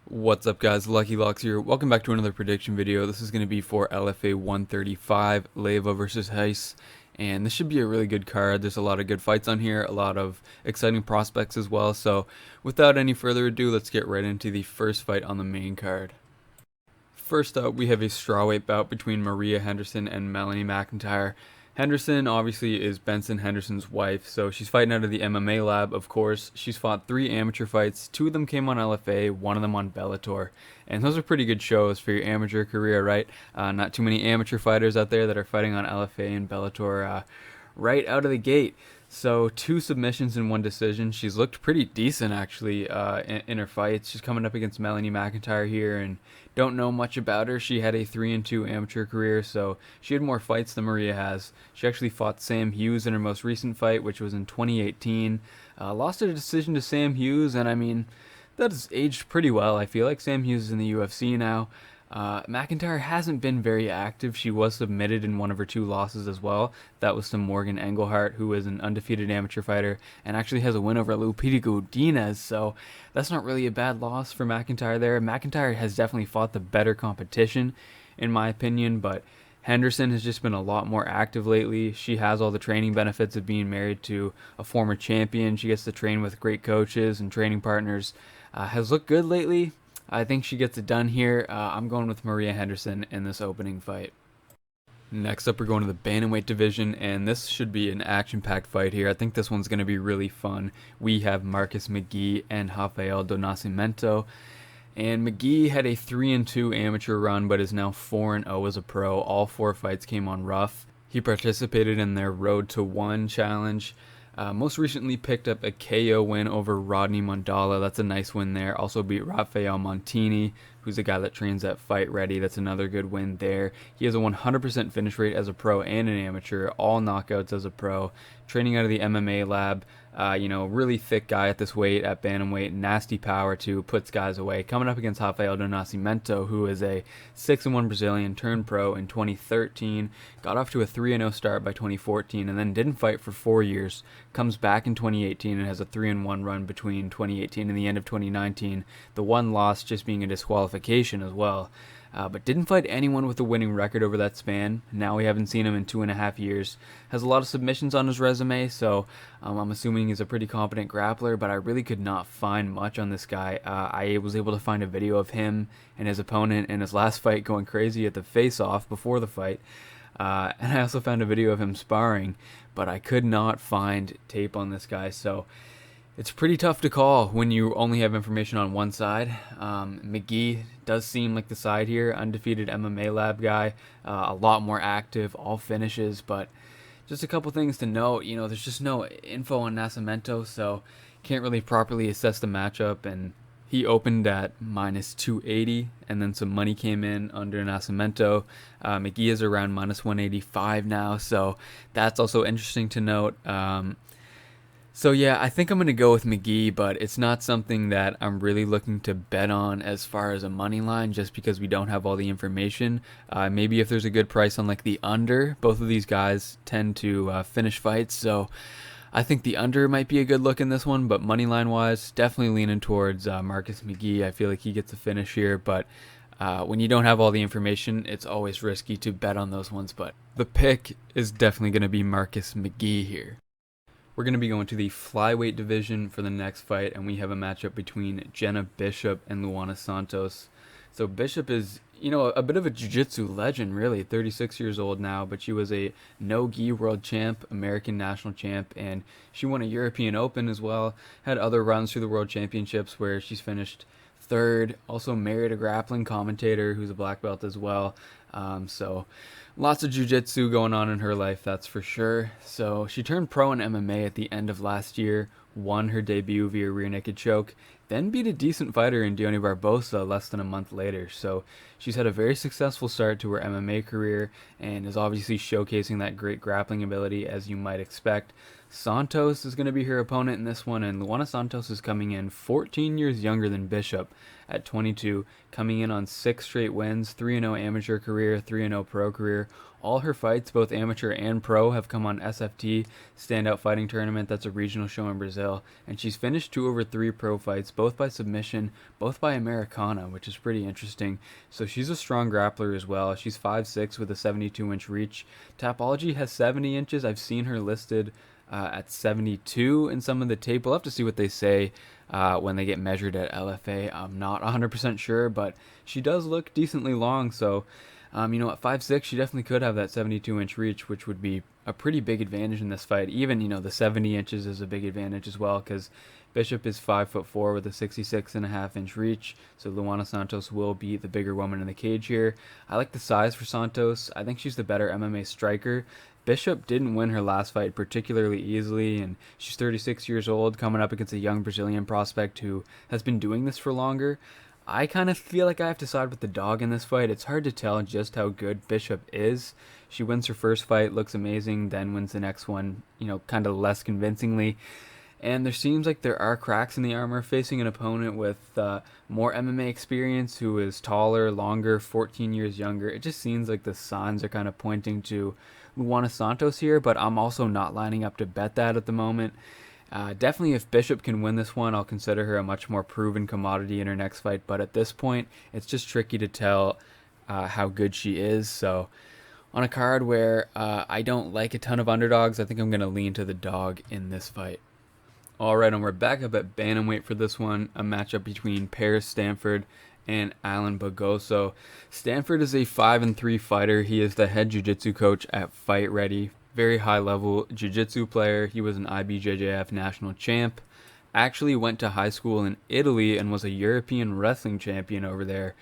What's up, guys? Lucky Locks here. Welcome back to another prediction video. This is going to be for LFA 135, Leyva versus Reis. And this should be a really good card. There's a lot of good fights on here, a lot of exciting prospects as well. So without any further ado, let's get right into the first fight on the main card. First up, we have a strawweight bout between Maria Henderson and Melanie McIntyre. Henderson obviously is Benson Henderson's wife, so she's fighting out of the MMA lab, of course. She's fought 3 amateur fights. 2 of them came on LFA, 1 of them on Bellator. And those are pretty good shows for your amateur career, right? Not too many amateur fighters out there that are fighting on LFA and Bellator right out of the gate. So 2 submissions and 1 decision. She's looked pretty decent actually in her fights. She's coming up against Melanie McIntyre here, and don't know much about her. She had a 3-2 amateur career, so she had more fights than Maria has. She actually fought Sam Hughes in her most recent fight, which was in 2018. Lost a decision to Sam Hughes, and I mean, that has aged pretty well. I feel like Sam Hughes is in the UFC now. McIntyre hasn't been very active. She was submitted in one of her 2 losses as well. That was to Morgan Engelhardt, who is an undefeated amateur fighter and actually has a win over Lupita Godinez. So that's not really a bad loss for McIntyre there. McIntyre has definitely fought the better competition, in my opinion, but Henderson has just been a lot more active lately. She has all the training benefits of being married to a former champion. She gets to train with great coaches and training partners. Has looked good lately. I think she gets it done here. I'm going with Maria Henderson in this opening fight. Next up, we're going to the bantamweight division, and this should be an action-packed fight here. I think this one's going to be really fun. We have McGhee and Rafael do Nascimento. And McGhee had a 3-2 amateur run, but is now 4-0 as a pro. All 4 fights came on rough. He participated in their Road to One challenge. Most recently picked up a KO win over Rodney Mondala. That's a nice win there. Also beat Rafael Montini, who's a guy that trains at Fight Ready. That's another good win there. He has a 100% finish rate as a pro and an amateur. All knockouts as a pro. Training out of the MMA lab. Really thick guy at this weight, at bantamweight. Nasty power too, puts guys away. Coming up against Rafael do Nascimento, who is a 6-1 Brazilian turned pro in 2013. Got off to a 3-0 start by 2014 and then didn't fight for 4 years. Comes back in 2018 and has a 3-1 run between 2018 and the end of 2019. The one loss just being a disqualification as well. But didn't fight anyone with a winning record over that span. Now we haven't seen him in 2.5 years. Has a lot of submissions on his resume, so I'm assuming he's a pretty competent grappler, but I really could not find much on this guy. I was able to find a video of him and his opponent in his last fight going crazy at the face-off before the fight. And I also found a video of him sparring, but I could not find tape on this guy, so it's pretty tough to call when you only have information on one side. McGhee does seem like the side here, undefeated MMA lab guy, a lot more active, all finishes, but just a couple things to note. There's just no info on Nascimento, so can't really properly assess the matchup, and he opened at minus 280, and then some money came in under Nascimento. McGhee is around minus 185 now, so that's also interesting to note. So yeah, I think I'm going to go with McGhee, but it's not something that I'm really looking to bet on as far as a money line, just because we don't have all the information. Maybe if there's a good price on like the under, both of these guys tend to finish fights, so I think the under might be a good look in this one, but money line wise, definitely leaning towards Marcus McGhee. I feel like he gets a finish here, but when you don't have all the information, it's always risky to bet on those ones, but the pick is definitely going to be Marcus McGhee here. We're going to be going to the flyweight division for the next fight, and we have a matchup between Jena Bishop and Luana Santos. So Bishop is, a bit of a jiu-jitsu legend, really, 36 years old now, but she was a no-gi world champ, American national champ, and she won a European Open as well, had other runs through the world championships where she's finished 3rd, also married a grappling commentator who's a black belt as well. So lots of jiu-jitsu going on in her life, that's for sure. So she turned pro in MMA at the end of last year, won her debut via rear naked choke, then beat a decent fighter in Diony Barbosa less than a month later. So she's had a very successful start to her MMA career and is obviously showcasing that great grappling ability, as you might expect. Santos is going to be her opponent in this one, and Luana Santos is coming in 14 years younger than Bishop. at 22, coming in on 6 straight wins, 3-0 amateur career, 3-0 pro career. All her fights, both amateur and pro, have come on SFT, Standout Fighting Tournament. That's a regional show in Brazil. And she's finished 2 over 3 pro fights, both by submission, both by Americana, which is pretty interesting. So she's a strong grappler as well. She's 5'6" with a 72-inch reach. Tapology has 70 inches. I've seen her listed at 72 in some of the tape. We'll have to see what they say when they get measured at LFA. I'm not 100% sure, but she does look decently long. So at 5'6", she definitely could have that 72-inch reach, which would be a pretty big advantage in this fight. Even, the 70 inches is a big advantage as well, because Bishop is 5'4" with a 66.5-inch reach, so Luana Santos will be the bigger woman in the cage here. I like the size for Santos. I think she's the better MMA striker. Bishop didn't win her last fight particularly easily, and she's 36 years old, coming up against a young Brazilian prospect who has been doing this for longer. I kind of feel like I have to side with the dog in this fight. It's hard to tell just how good Bishop is. She wins her first fight, looks amazing, then wins the next one, kind of less convincingly. And there seems like there are cracks in the armor, facing an opponent with more MMA experience, who is taller, longer, 14 years younger. It just seems like the signs are kind of pointing to Luana Santos here, but I'm also not lining up to bet that at the moment. Definitely if Bishop can win this one, I'll consider her a much more proven commodity in her next fight, but at this point, it's just tricky to tell how good she is. So on a card where I don't like a ton of underdogs, I think I'm going to lean to the dog in this fight. Alright, and we're back up at bantamweight for this one, a matchup between Paris Stanford and Allan Begosso. Stanford is a 5-3 fighter. He is the head jiu-jitsu coach at Fight Ready. Very high-level jiu-jitsu player. He was an IBJJF national champ. Actually went to high school in Italy and was a European wrestling champion over there.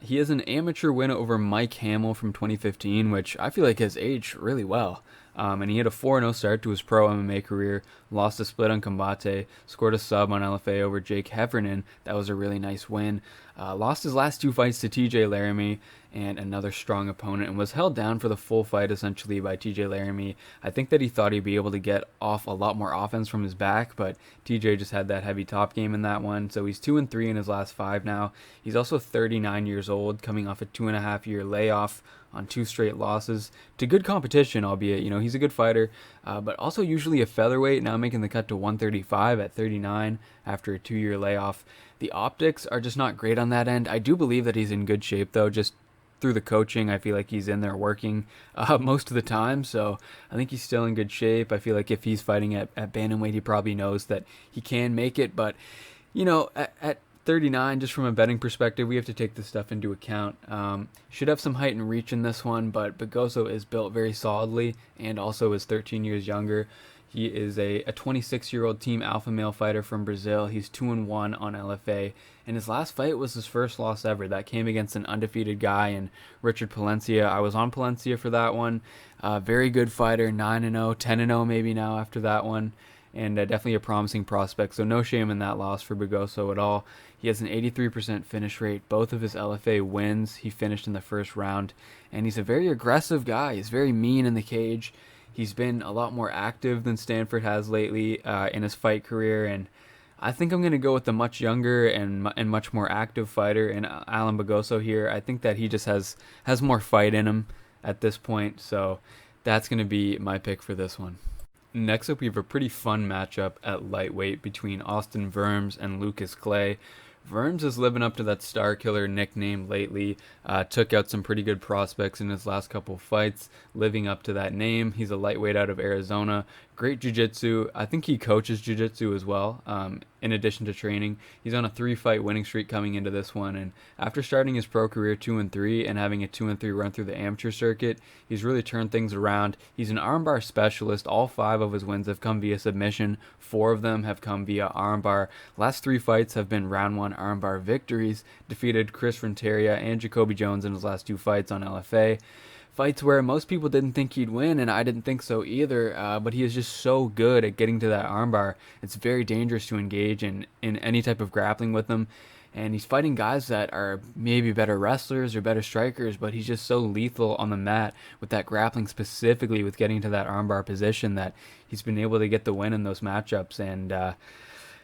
He has an amateur win over Mike Hamill from 2015, which I feel like has aged really well. And he had a 4-0 start to his pro MMA career, lost a split on Combate, scored a sub on LFA over Jake Heffernan. That was a really nice win. Lost his last 2 fights to TJ Laramie and another strong opponent, and was held down for the full fight essentially by TJ Laramie. I think that he thought he'd be able to get off a lot more offense from his back, but TJ just had that heavy top game in that one. So he's 2-3 in his last 5 now. He's also 39 years old, coming off a 2.5-year layoff on 2 straight losses to good competition, albeit, he's a good fighter, but also usually a featherweight, now making the cut to 135 at 39 after a 2-year layoff. The optics are just not great on that end. I do believe that he's in good shape, though, just through the coaching. I feel like he's in there working most of the time, so I think he's still in good shape. I feel like if he's fighting at bantamweight, he probably knows that he can make it, but, at 39, just from a betting perspective, we have to take this stuff into account. Should have some height and reach in this one, but Begosso is built very solidly and also is 13 years younger. He is a 26-year-old team alpha male fighter from Brazil. He's 2-1 on LFA, and his last fight was his first loss ever. That came against an undefeated guy in Richard Palencia. I was on Palencia for that one. Very good fighter, 9-0, 10-0 maybe now after that one, and definitely a promising prospect, so no shame in that loss for Begosso at all. He has an 83% finish rate. Both of his LFA wins, he finished in the first round, and he's a very aggressive guy. He's very mean in the cage. He's been a lot more active than Stanford has lately in his fight career, and I think I'm going to go with the much younger and much more active fighter in Allan Begosso here. I think that he just has more fight in him at this point, so that's going to be my pick for this one. Next up, we have a pretty fun matchup at lightweight between Austin Wourms and Lucas Clay. Wourms is living up to that star killer nickname lately. Took out some pretty good prospects in his last couple fights, living up to that name. He's a lightweight out of Arizona. Great jiu-jitsu. I think he coaches jiu-jitsu as well, in addition to training. He's on a 3-fight winning streak coming into this one, and after starting his pro career 2-3 and having a 2-3 run through the amateur circuit, he's really turned things around. He's an armbar specialist. All 5 of his wins have come via submission. 4 of them have come via armbar. Last 3 fights have been round 1 armbar victories. Defeated Chris Renteria and Jacoby Jones in his last 2 fights on LFA. Fights where most people didn't think he'd win, and I didn't think so either, but he is just so good at getting to that armbar. It's very dangerous to engage in any type of grappling with him, and he's fighting guys that are maybe better wrestlers or better strikers, but he's just so lethal on the mat with that grappling, specifically with getting to that armbar position, that he's been able to get the win in those matchups. And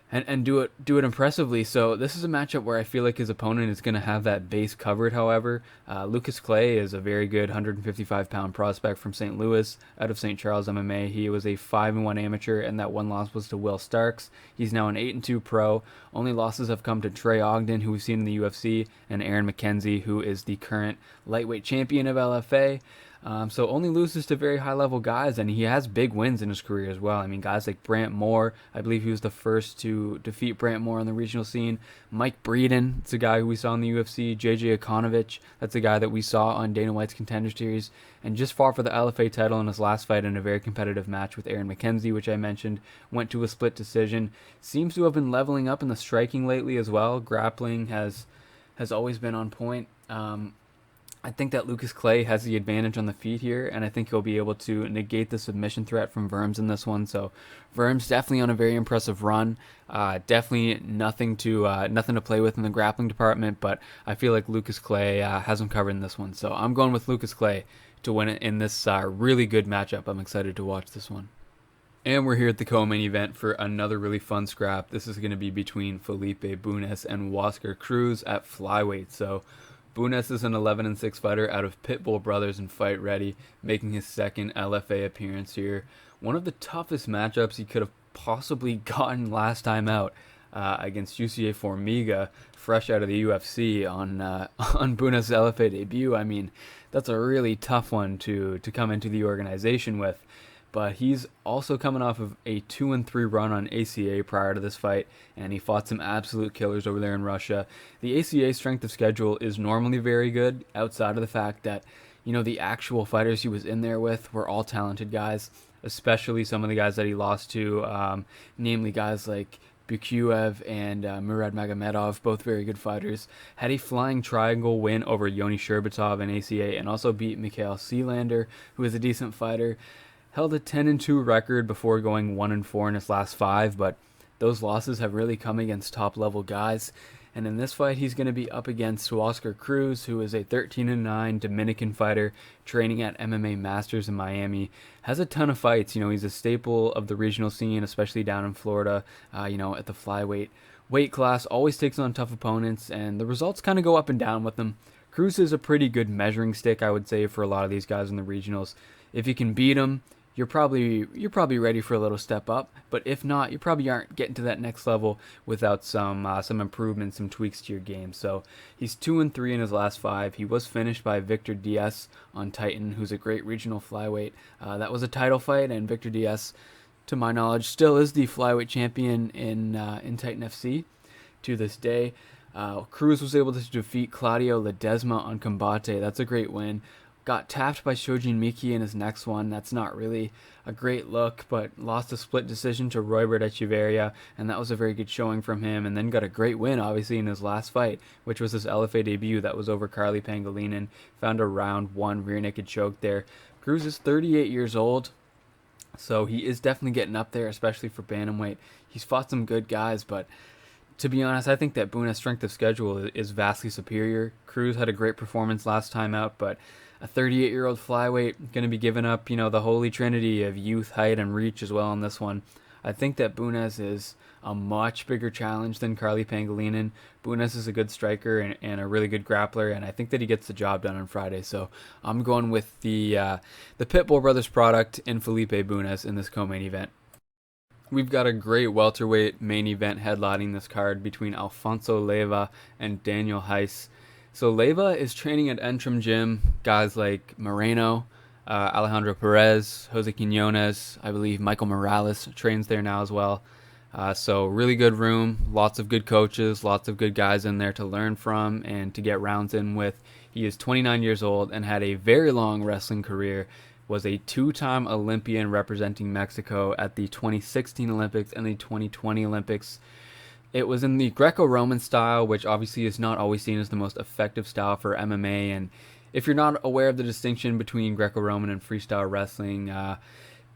and do it impressively. So this is a matchup where I feel like his opponent is going to have that base covered. However, Lucas Clay is a very good 155-pound prospect from St. Louis, out of St. Charles MMA. He was a 5-1 amateur, and that one loss was to Will Starks. He's now an 8-2 pro. Only losses have come to Trey Ogden, who we've seen in the UFC, and Aaron McKenzie, who is the current lightweight champion of LFA. So only loses to very high-level guys, and he has big wins in his career as well. I mean, guys like Brant Moore, I believe he was the first to defeat Brant Moore on the regional scene. Mike Breeden, it's a guy who we saw in the UFC. JJ Ikonovich, that's a guy that we saw on Dana White's Contender Series, and just fought for the LFA title in his last fight in a very competitive match with Aaron McKenzie, which I mentioned, went to a split decision. Seems to have been leveling up in the striking lately as well. Grappling has always been on point. I think that Lucas Clay has the advantage on the feet here, and I think he'll be able to negate the submission threat from Wourms in this one. So Wourms definitely on a very impressive run. Definitely nothing to play with in the grappling department, but I feel like Lucas Clay has him covered in this one. So I'm going with Lucas Clay to win it in this really good matchup. I'm excited to watch this one. And we're here at the co-main event for another really fun scrap. This is going to be between Felipe Bunes and Wascar Cruz at flyweight. So Bunes is an 11-6 fighter out of Pitbull Brothers and Fight Ready, making his second LFA appearance here. One of the toughest matchups he could have possibly gotten last time out against UCA Formiga, fresh out of the UFC on Bunes' LFA debut. I mean, that's a really tough one to come into the organization with. But he's also coming off of a 2-3 run on ACA prior to this fight, and he fought some absolute killers over there in Russia. The ACA strength of schedule is normally very good, outside of the fact that, the actual fighters he was in there with were all talented guys, especially some of the guys that he lost to, namely guys like Bukayev and Murad Magomedov, both very good fighters. Had a flying triangle win over Yoni Sherbatov in ACA, and also beat Mikhail Sealander, who is a decent fighter. Held a 10-2 record before going 1-4 in his last 5, but those losses have really come against top-level guys. And in this fight, he's going to be up against Wascar Cruz, who is a 13-9 Dominican fighter training at MMA Masters in Miami. Has a ton of fights. He's a staple of the regional scene, especially down in Florida, at the flyweight weight class. Always takes on tough opponents, and the results kind of go up and down with him. Cruz is a pretty good measuring stick, I would say, for a lot of these guys in the regionals. If you can beat him, you're probably ready for a little step up, but if not, you probably aren't getting to that next level without some improvements, some tweaks to your game. So he's 2-3 in his last 5. He was finished by Victor Diaz on Titan, who's a great regional flyweight. That was a title fight, and Victor Diaz, to my knowledge, still is the flyweight champion in Titan FC to this day. Cruz was able to defeat Claudio Ledesma on Combate. That's a great win. Got tapped by Shojin Miki in his next one. That's not really a great look, but lost a split decision to Roybert Echeverria, and that was a very good showing from him. And then got a great win, obviously, in his last fight, which was his LFA debut. That was over Carly Pangilinan. Found a round 1 rear naked choke there. Cruz is 38 years old, so he is definitely getting up there, especially for bantamweight. He's fought some good guys, but to be honest, I think that Bunes' strength of schedule is vastly superior. Cruz had a great performance last time out, but a 38-year-old flyweight going to be giving up, the holy trinity of youth, height, and reach as well on this one. I think that Bunes is a much bigger challenge than Carly Pangilinan. Bunes is a good striker and a really good grappler, and I think that he gets the job done on Friday. So I'm going with the Pitbull Brothers product in Felipe Bunes in this co-main event. We've got a great welterweight main event headlining this card between Alfonso Leyva and Daniel Heiss. So Leyva is training at Entrim Gym. Guys like Moreno, Alejandro Perez, Jose Quinones, I believe Michael Morales trains there now as well. So really good room, lots of good coaches, lots of good guys in there to learn from and to get rounds in with. He is 29 years old and had a very long wrestling career. Was a 2-time Olympian representing Mexico at the 2016 Olympics and the 2020 Olympics. It was in the Greco-Roman style, which obviously is not always seen as the most effective style for MMA. And if you're not aware of the distinction between Greco-Roman and freestyle wrestling,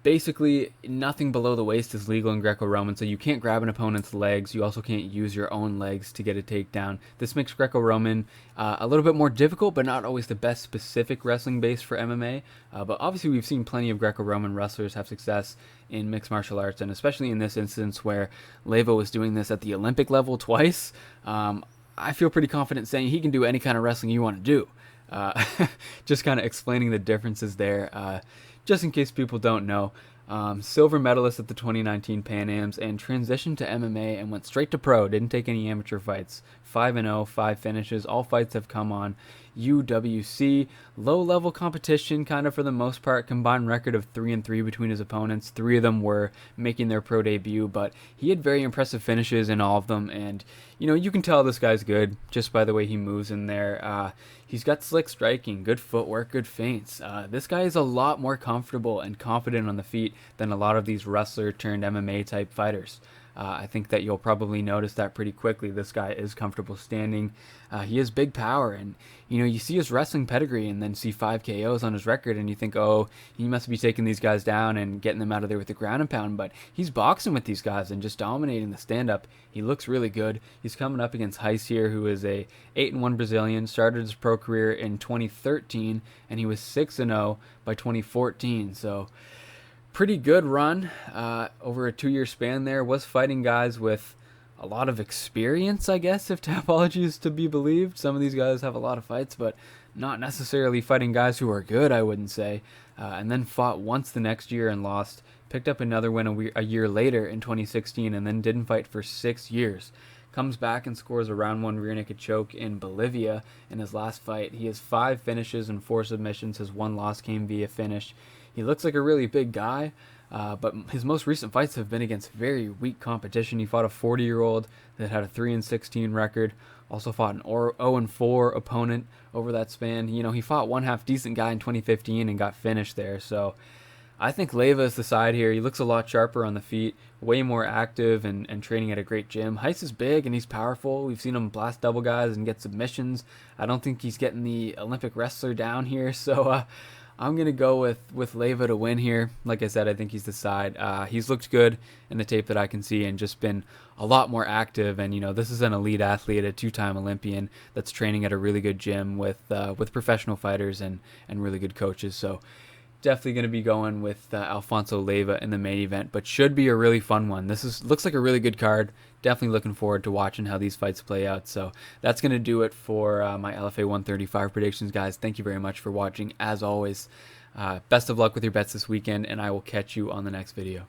Basically, nothing below the waist is legal in Greco-Roman, so you can't grab an opponent's legs. You also can't use your own legs to get a takedown. This makes Greco-Roman a little bit more difficult, but not always the best specific wrestling base for MMA. But obviously, we've seen plenty of Greco-Roman wrestlers have success in mixed martial arts, and especially in this instance where Leyva was doing this at the Olympic level twice, I feel pretty confident saying he can do any kind of wrestling you want to do. Just kind of explaining the differences there. Just in case people don't know, silver medalist at the 2019 Pan Ams and transitioned to MMA and went straight to pro. Didn't take any amateur fights. 5-0, 5 finishes. All fights have come on UWC. Low-level competition, kind of for the most part. Combined record of 3-3 between his opponents. 3 of them were making their pro debut, but he had very impressive finishes in all of them. And you can tell this guy's good just by the way he moves in there. He's got slick striking, good footwork, good feints. This guy is a lot more comfortable and confident on the feet than a lot of these wrestler turned MMA type fighters. I think that you'll probably notice that pretty quickly. This guy is comfortable standing. He has big power, and you see his wrestling pedigree and then see 5 KOs on his record, and you think, oh, he must be taking ththese guys down and getting them out of there with the ground and pound, but he's boxing with these guys and just dominating the stand-up. He looks really good. He's coming up against Reis here, who is a 8-1 Brazilian, started his pro career in 2013, and he was 6-0 by 2014, so pretty good run over a 2-year span there. Was fighting guys with a lot of experience, I guess, if Tapology is to be believed. Some of these guys have a lot of fights, but not necessarily fighting guys who are good, I wouldn't say. And then fought once the next year and lost. Picked up another win a year later in 2016 and then didn't fight for 6 years. Comes back and scores a round 1 rear naked choke in Bolivia in his last fight. He has 5 finishes and 4 submissions. His 1 loss came via finish. He looks like a really big guy, but his most recent fights have been against very weak competition. He fought a 40-year-old that had a 3-16 record. Also fought an 0-4 opponent over that span. He fought one half decent guy in 2015 and got finished there. So I think Leyva is the side here. He looks a lot sharper on the feet, way more active and training at a great gym. Reis is big and he's powerful. We've seen him blast double guys and get submissions. I don't think he's getting the Olympic wrestler down here. So I'm going to go with Leyva to win here. Like I said, I think he's the side. He's looked good in the tape that I can see and just been a lot more active. And, this is an elite athlete, a 2-time Olympian that's training at a really good gym with professional fighters and really good coaches. So definitely going to be going with Alfonso Leyva in the main event, but should be a really fun one. Looks like a really good card. Definitely looking forward to watching how these fights play out. So that's going to do it for my LFA 135 predictions, guys. Thank you very much for watching. As always, best of luck with your bets this weekend, and I will catch you on the next video.